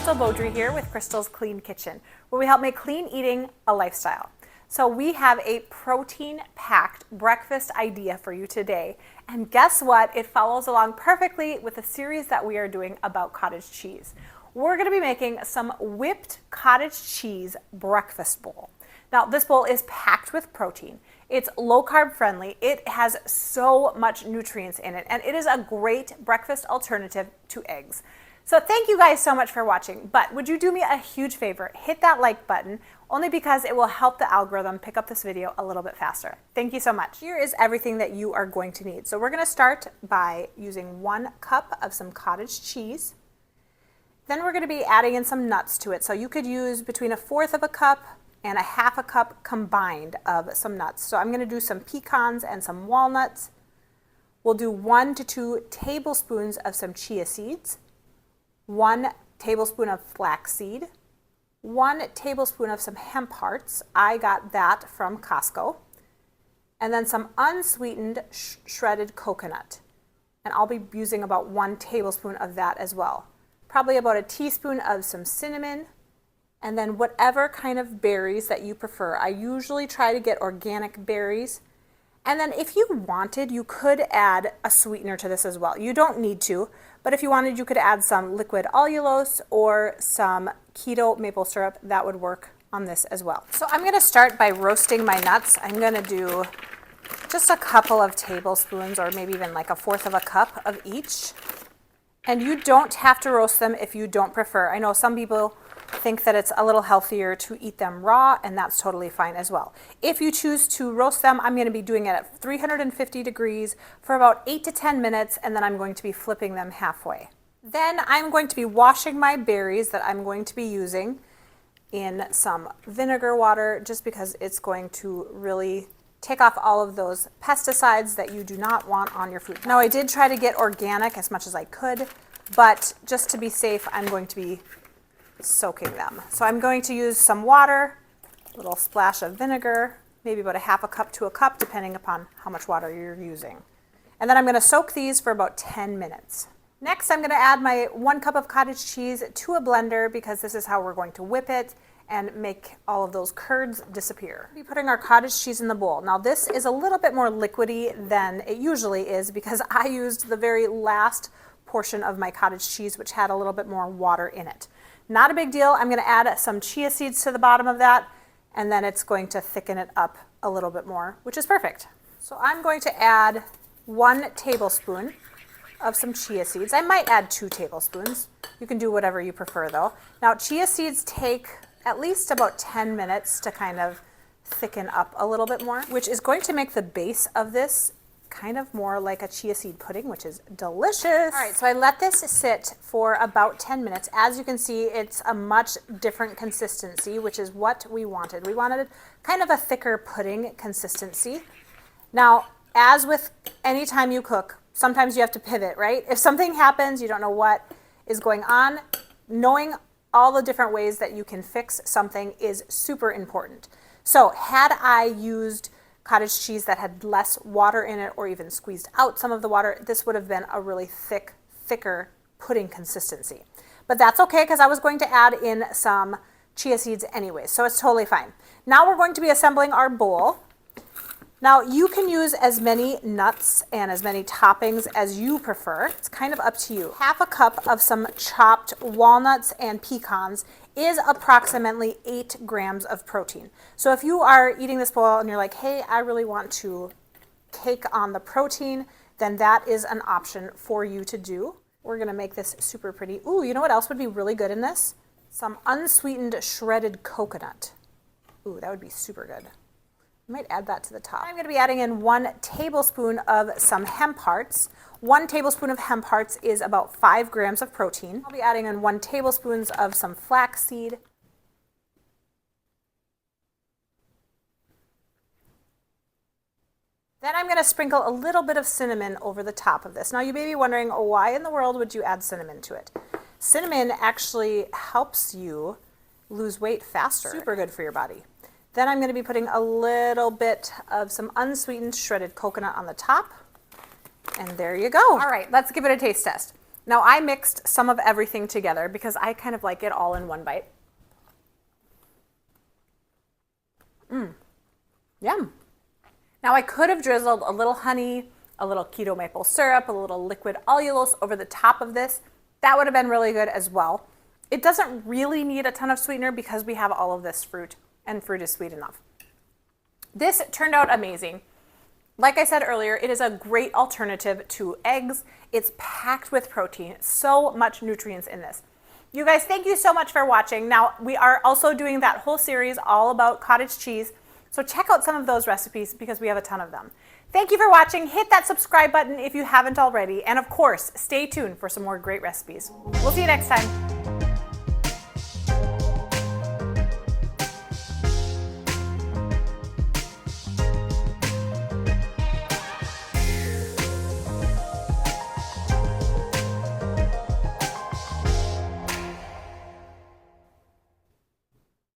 Crystal Beaudry here with Crystal's Clean Kitchen, where we help make clean eating a lifestyle. So we have a protein-packed breakfast idea for you today. And guess what? It follows along perfectly with the series that we are doing about cottage cheese. We're going to be making some whipped cottage cheese breakfast bowl. Now, this bowl is packed with protein. It's low-carb friendly. It has so much nutrients in it, and it is a great breakfast alternative to eggs. So thank you guys so much for watching, but would you do me a huge favor? Hit that like button, only because it will help the algorithm pick up this video a little bit faster. Thank you so much. Here is everything that you are going to need. So we're gonna start by using 1 cup of some cottage cheese. Then we're gonna be adding in some nuts to it. So you could use between 1/4 of a cup and 1/2 a cup combined of some nuts. So I'm gonna do some pecans and some walnuts. We'll do 1 to 2 tablespoons of some chia seeds, 1 tablespoon of flaxseed, 1 tablespoon of some hemp hearts. I got that from Costco. And then some unsweetened shredded coconut. And I'll be using about 1 tablespoon of that as well. Probably about a teaspoon of some cinnamon, and then whatever kind of berries that you prefer. I usually try to get organic berries. And then if you wanted, you could add a sweetener to this as well. You don't need to, but if you wanted, you could add some liquid allulose or some keto maple syrup. That would work on this as well. So I'm gonna start by roasting my nuts. I'm gonna do just a couple of tablespoons, or maybe even like 1/4 of a cup of each. And you don't have to roast them if you don't prefer. I know some people think that it's a little healthier to eat them raw, and that's totally fine as well. If you choose to roast them, I'm going to be doing it at 350 degrees for about 8 to 10 minutes, and then I'm going to be flipping them halfway. Then I'm going to be washing my berries that I'm going to be using in some vinegar water, just because it's going to really take off all of those pesticides that you do not want on your food. Now, I did try to get organic as much as I could, but just to be safe, I'm going to be soaking them. So I'm going to use some water, a little splash of vinegar, maybe about 1/2 cup to a cup, depending upon how much water you're using. And then I'm going to soak these for about 10 minutes. Next, I'm going to add my 1 cup of cottage cheese to a blender, because this is how we're going to whip it and make all of those curds disappear. We'll be putting our cottage cheese in the bowl. Now, this is a little bit more liquidy than it usually is, because I used the very last portion of my cottage cheese, which had a little bit more water in it. Not a big deal. I'm going to add some chia seeds to the bottom of that, and then it's going to thicken it up a little bit more, which is perfect. So I'm going to add 1 tablespoon of some chia seeds. I might add 2 tablespoons. You can do whatever you prefer, though. Now, chia seeds take at least about 10 minutes to kind of thicken up a little bit more, which is going to make the base of this kind of more like a chia seed pudding, which is delicious. All right, so I let this sit for about 10 minutes. As you can see, it's a much different consistency, which is what we wanted. We wanted kind of a thicker pudding consistency. Now, as with any time you cook, sometimes you have to pivot, right? If something happens, you don't know what is going on, knowing all the different ways that you can fix something is super important. So had I used cottage cheese that had less water in it, or even squeezed out some of the water, this would have been a really thicker pudding consistency. But that's okay, because I was going to add in some chia seeds anyway, so it's totally fine. Now we're going to be assembling our bowl. Now, you can use as many nuts and as many toppings as you prefer. It's kind of up to you. 1/2 cup of some chopped walnuts and pecans is approximately 8 grams of protein. So if you are eating this bowl and you're like, hey, I really want to take on the protein, then that is an option for you to do. We're gonna make this super pretty. Ooh, you know what else would be really good in this? Some unsweetened shredded coconut. Ooh, that would be super good. I might add that to the top. I'm going to be adding in 1 tablespoon of some hemp hearts. 1 tablespoon of hemp hearts is about 5 grams of protein. I'll be adding in 1 tablespoon of some flaxseed. Then I'm going to sprinkle a little bit of cinnamon over the top of this. Now, you may be wondering, oh, why in the world would you add cinnamon to it? Cinnamon actually helps you lose weight faster. Super good for your body. Then I'm going to be putting a little bit of some unsweetened shredded coconut on the top. And there you go. All right, let's give it a taste test. Now I mixed some of everything together because I kind of like it all in one bite. Yum. Now I could have drizzled a little honey, a little keto maple syrup, a little liquid allulose over the top of this. That would have been really good as well. It doesn't really need a ton of sweetener because we have all of this fruit, and fruit is sweet enough. This turned out amazing. Like I said earlier, it is a great alternative to eggs. It's packed with protein, so much nutrients in this. You guys, thank you so much for watching. Now, we are also doing that whole series all about cottage cheese, so check out some of those recipes because we have a ton of them. Thank you for watching. Hit that subscribe button if you haven't already, and of course, stay tuned for some more great recipes. We'll see you next time.